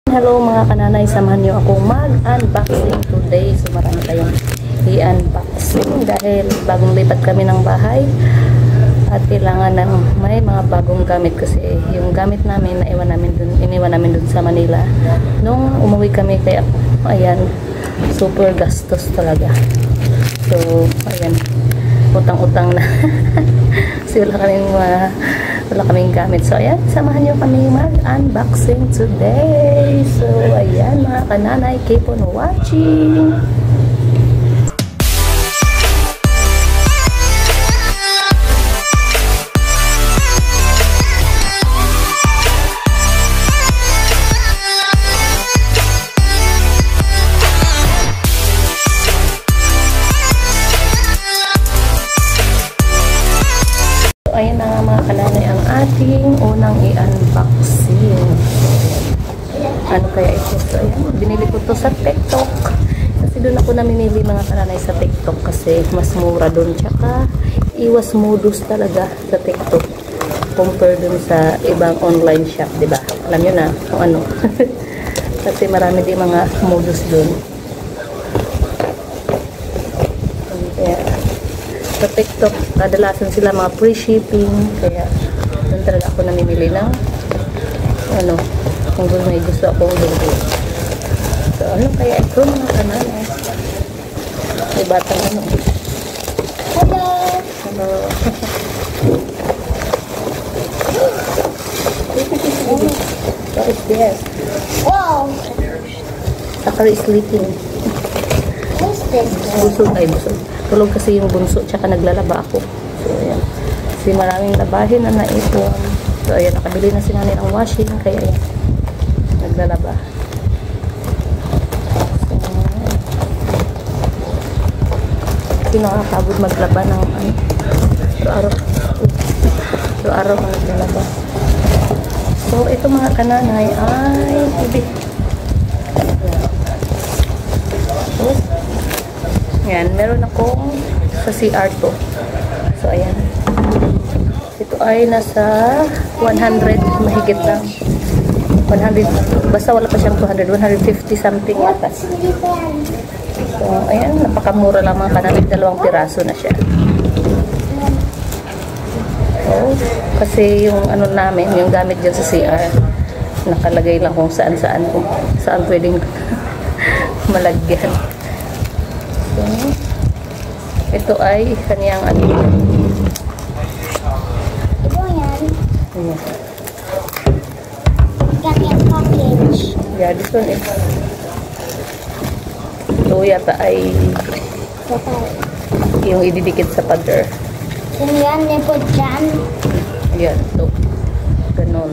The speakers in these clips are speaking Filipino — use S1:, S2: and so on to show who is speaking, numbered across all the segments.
S1: Hello mga kananay, samahan niyo akong mag-unboxing today. So marami tayong i-unboxing dahil bagong lipat kami ng bahay at kailangan ng may mga bagong gamit kasi yung gamit namin iniwan namin dun sa Manila nung umuwi kami, kaya ayan, super gastos talaga. So ayan, utang-utang na kasi wala kaming gamit. So ayan, samahan nyo kami mag-unboxing today. So ayan mga kananay, keep on watching. Ayan na nga mga kananay ang ating unang i-unboxing. Ano kaya ito? So, ayan, binili ko to sa TikTok. Kasi doon ako namimili mga kananay sa TikTok kasi mas mura doon. Tsaka iwas modus talaga sa TikTok compare doon sa ibang online shop, diba? Alam nyo na kung ano. Kasi marami din mga modus doon. Sa TikTok, kadalasan sila mga free shipping, kaya doon talaga ako namimili ng ano, kung doon may gusto akong bili. So, ano kaya ito mga kananay? May batang ano. Hello! Hello! What is this? Wow! Sakari is leaking. What is this? Busog ay busog. Tulog kasi yung bunso, tsaka naglalaba ako. So, ayan. Kasi maraming labahin na naipon. So, ayan, nakabili na si nanay ng washing, kaya ayan, naglalaba. So, kasi nakakabod maglaba ng ano. So, araw ka naglalaba. So, ito mga kananay ay ibig. Ayan, meron akong sa CR to. So, ayan. Ito ay nasa 100, mahigit lang. 100, basta wala pa siyang 200, 150 something yata. So, ayan, napakamura lang mga kananay. 2 piraso na siya. So, kasi yung ano namin, yung gamit dyan sa CR, nakalagay lang kung saan pwedeng malagyan. So, ito ay kaniyang ano.
S2: Ito yan.
S1: Ayan.
S2: Kaniyang package.
S1: Yeah, this one is ito yata ay yung ididikit sa pader.
S2: Yan, nipod dyan.
S1: Ayan, ito. Ganon.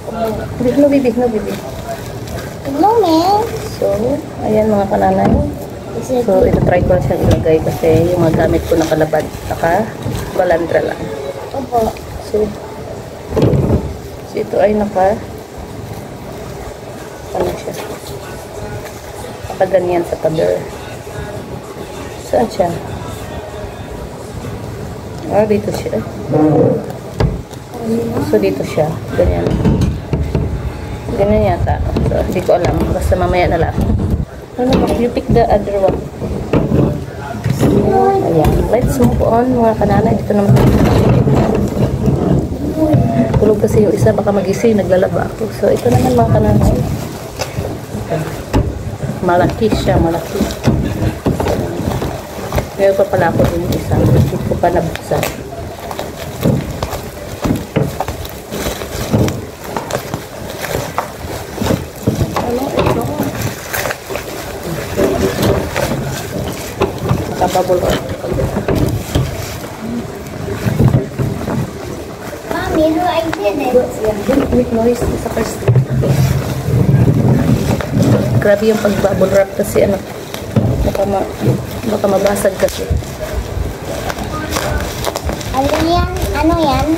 S1: No, bibi.
S2: No, man.
S1: So, ayan mga kananay. So, ito try ko na siyang ilagay kasi yung mga gamit ko nakalabad. Naka-balandra lang.
S2: Opo.
S1: So, ito ay ano siya? Nakaganyan sa pader. Saan siya? Dito siya. So, dito siya. Ganyan. Ganyan yata. So, hindi ko alam. Basta mamaya na lang. You pick the other one. Ayan. Let's move on mga kananay. Dito naman. Tulog kasi yung isa, baka magising, naglalaba ako. So, ito naman mga kananay. Malaki siya, malaki. Ngayon pa pala ako yung isa. Hindi ko pa nabuksan. Bubble wrap.
S2: Mommy, who I did it?
S1: Make noise sa first. Grabe yung pag-bubble wrap kasi ano, baka mabasag kasi.
S2: Ano yan? Ano yan?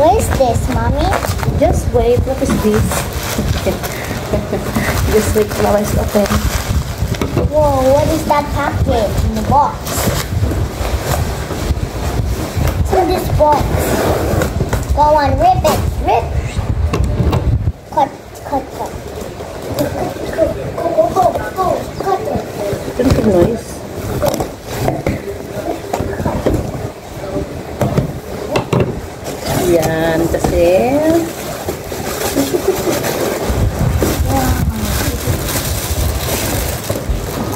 S2: What is this, Mommy?
S1: Just wait, what is this? Just wait, flowers open.
S2: Whoa, what is that package in the box? What's in this box? Go on, rip it. Rip. Cut, cut, cut.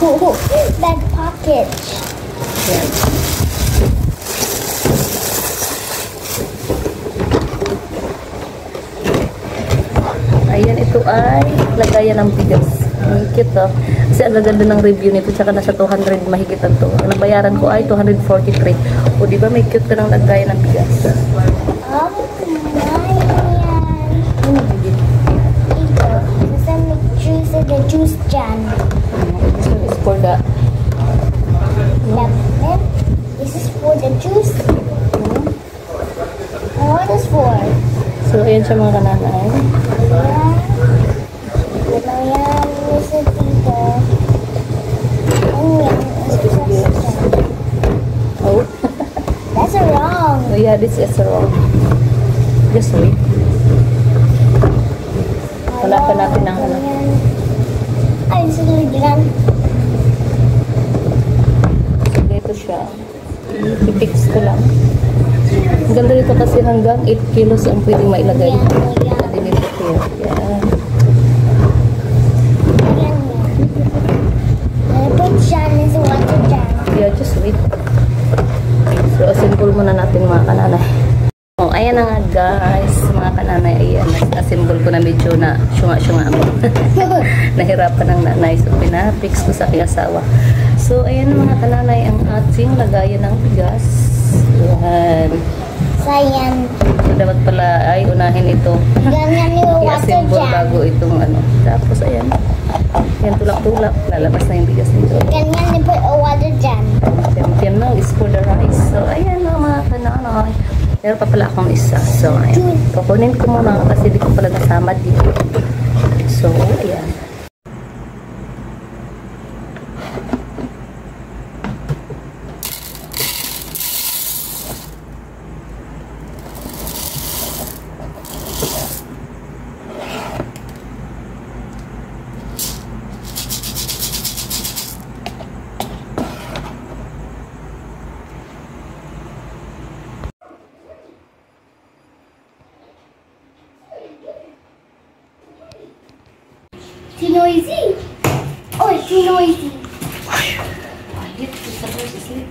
S2: That package.
S1: Yan. Ayan, ito ay lagayan ng bigas. Ang cute, oh. Kasi ang gaganda ng review nito, tsaka nasa 200 mahigitan to. Ang nabayaran ko ay 243. O, di ba may cute ka ng lagayan ng bigas?
S2: Oh, ito. Sesame juice and the juice jan.
S1: This one is for the...
S2: Lemon. This is for the juice. And what is for?
S1: So, ayan siya mga kananay.
S2: Ayan, this is dito. Ayan, this is juice jan.
S1: Oh.
S2: That's wrong.
S1: Oh, yeah, this is wrong. Just wait. Wala pa natin ng ano.
S2: Ay, sige lang.
S1: So, dito siya. I-fix ko lang. Ang ganda dito kasi hanggang 8 kilos ang pwedeng mailagay. Dinito here. Yan.
S2: Put jan is water jan.
S1: Yeah, just wait. So, assemble muna natin mga kananay. Oh, ayan na nga guys, mga kananay. Ayan, assemble ko na medyo na syunga-syunga ako. Nahirapan ng nanay. So, pinafix ko sa aking asawa. So, ayan mga kananay, ang ating lagayan ng bigas. Yan.
S2: Sayan.
S1: So, dapat pala ay unahin ito.
S2: Ganyan yung water
S1: I-assemble
S2: jan.
S1: bago itong ano. Tapos, ayan. Yan, tulak-tulak. Lalabas na yung bigas nito.
S2: Ganyan yung put a water jan.
S1: Yan now is for the rice. So, ayan na mga kananay. Meron pa pala akong isa. So, ayan. Kukunin ko muna kasi di ko pala nasama dito. So, ayan.
S2: Too noisy. Oh, it's too noisy.
S1: Quiet, it's supposed to sleep.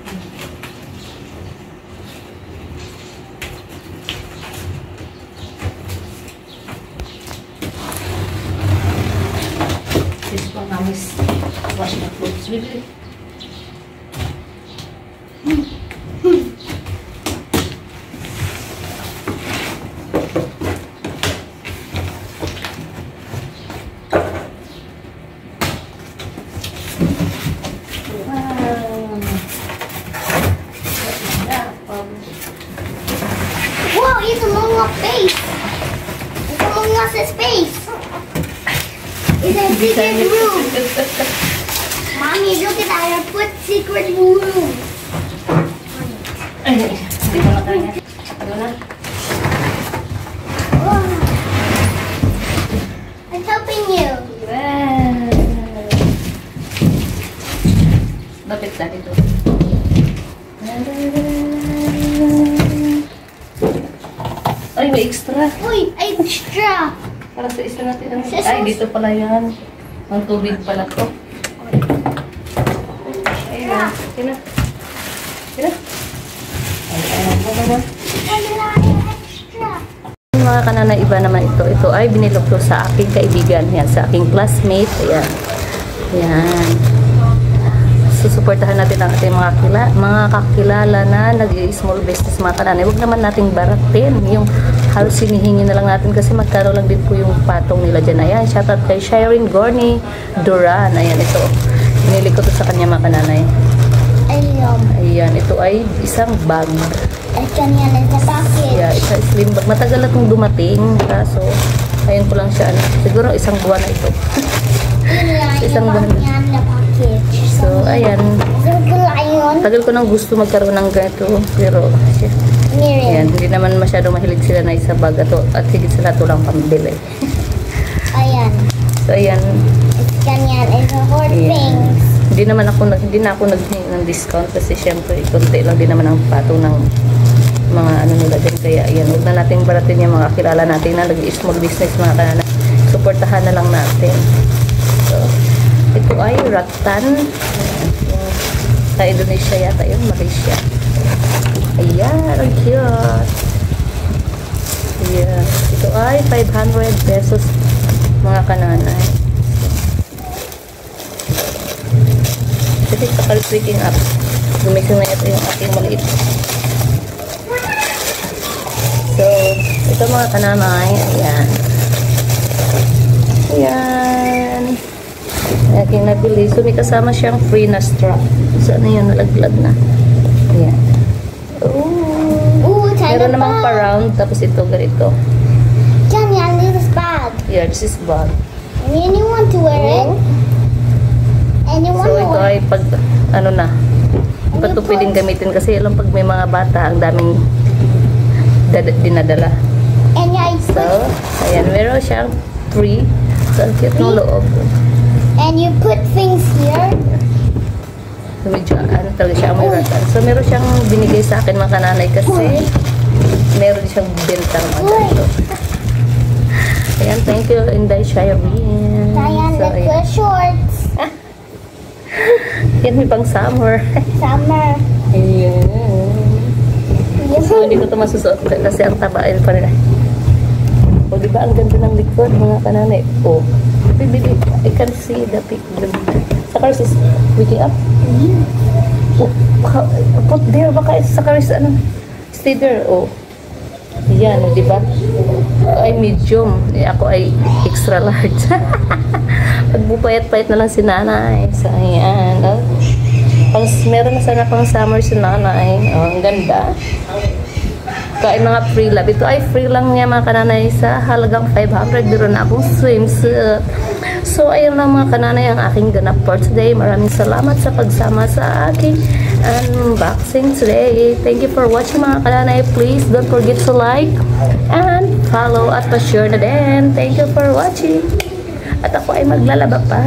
S1: This one now is wash the fruits with it.
S2: Whoa, it's Among Us face. It's Among Us' face. It's a secret room. Mommy, look at that. I put secret room.
S1: Ay, hindi ko na kaya. Ano na?
S2: Oh. I'm helping you.
S1: Bakit sa ito? Ay, may extra.
S2: Uy, extra.
S1: Para sa isa natin.
S2: Sis-
S1: Ay, dito pala yan. Ang tubig pala to. Ayun na. Ayun na. Ayun na. Ayun na.
S2: Wala extra.
S1: Mga kanana, iba naman ito. Ito ay binilog ko sa aking kaibigan. Yan, sa aking classmate. Ayan. Yan. Susuportahan natin ang ating mga kakilala na nag-small business mga kananay. Huwag naman nating baratin. Yung halos sinihingi na lang natin kasi magkano lang din po yung patong nila dyan. Ayan, shoutout kay Shireen Gorney Duran. Ayan, ito. Binili ko to sa kanya mga kananay.
S2: Ayun.
S1: Ayan, ito ay isang bag.
S2: At ganyan is the package.
S1: Yeah, isa slim bag. Matagal na itong dumating. Kaso, ayun ko lang siya. Siguro isang buwan na ito.
S2: Yun lang
S1: Isang
S2: yung
S1: buwan.
S2: ganyan na package.
S1: So, ayan.
S2: Isang gulayon.
S1: Tagal ko nang gusto magkaroon ng ganito. Pero,
S2: Mirin.
S1: ayan, hindi naman masyado mahilig sila na isa bag at higit sa lahat walang pambili.
S2: Ayan.
S1: So, ayan.
S2: It's ganyan. It's a whole
S1: Ayan.
S2: things.
S1: Hindi na ako naghingi ng discount kasi syempre, konti lang din naman ang patong ng mga ano nila din. Kaya, ayan, huwag na nating baratin yung mga kilala natin na nag-small business mga kanana. Suportahan na lang natin. So, ito ay rattan. Sa Indonesia yata yun, Malaysia. Ayan, ang cute. Ayan. Ito ay 500 pesos mga kananay. Kasi sa pag-tweaking up, gumising na ito yung aking maliit. So, ito mga kananay, ayan. Ayan. Aking nabili. So, may kasama siyang free na strap. Saan na yun? Nalaglag na. Ayan.
S2: Ooh,
S1: Meron namang pa-round. Tapos ito, ganito.
S2: Johnny, I need this bag.
S1: Yeah, this is bag.
S2: And you want to wear it? And you want
S1: So,
S2: to
S1: ito
S2: wear
S1: ay pag, ano na, ito pwedeng gamitin kasi alam pag may mga bata, ang daming dinadala.
S2: And I
S1: So, ayan, meron siyang free. So, ang cute ng loob.
S2: and you put things here.
S1: So, medyo, ano talaga siya, may ratan. So, meron siyang binigay sa akin mga kananay kasi meron siyang bentang mga ganito. Ayan, thank you, Inday Shireen.
S2: Diane,
S1: So,
S2: let's
S1: ayan.
S2: wear shorts.
S1: Yan, may pang summer.
S2: Summer.
S1: Ayan. So, hindi ko ito masusuot kasi ang tabain pa rin. O, diba ang ganda ng likod, mga kananay? O, baby, I can see the picture. Sakaris is waking up. Oh, put there, baka Sakaris, ano, stay there. O, yan, diba? Ay, medium. Ako ay extra large. Pagbupayat-payat na lang si nanay. So, ayan. Meron na sana pang summer si nanay. Oh, ang ganda. Kain mga free love. Ito ay free lang niya mga kananay sa halagang 500. Meron na akong swimsuit. So, ayun lang mga kananay ang aking ganap for today. Maraming salamat sa pagsama sa aking unboxing today. Thank you for watching mga kananay. Please don't forget to like and follow at pa-share na din. Thank you for watching. At ako ay maglalaba pa.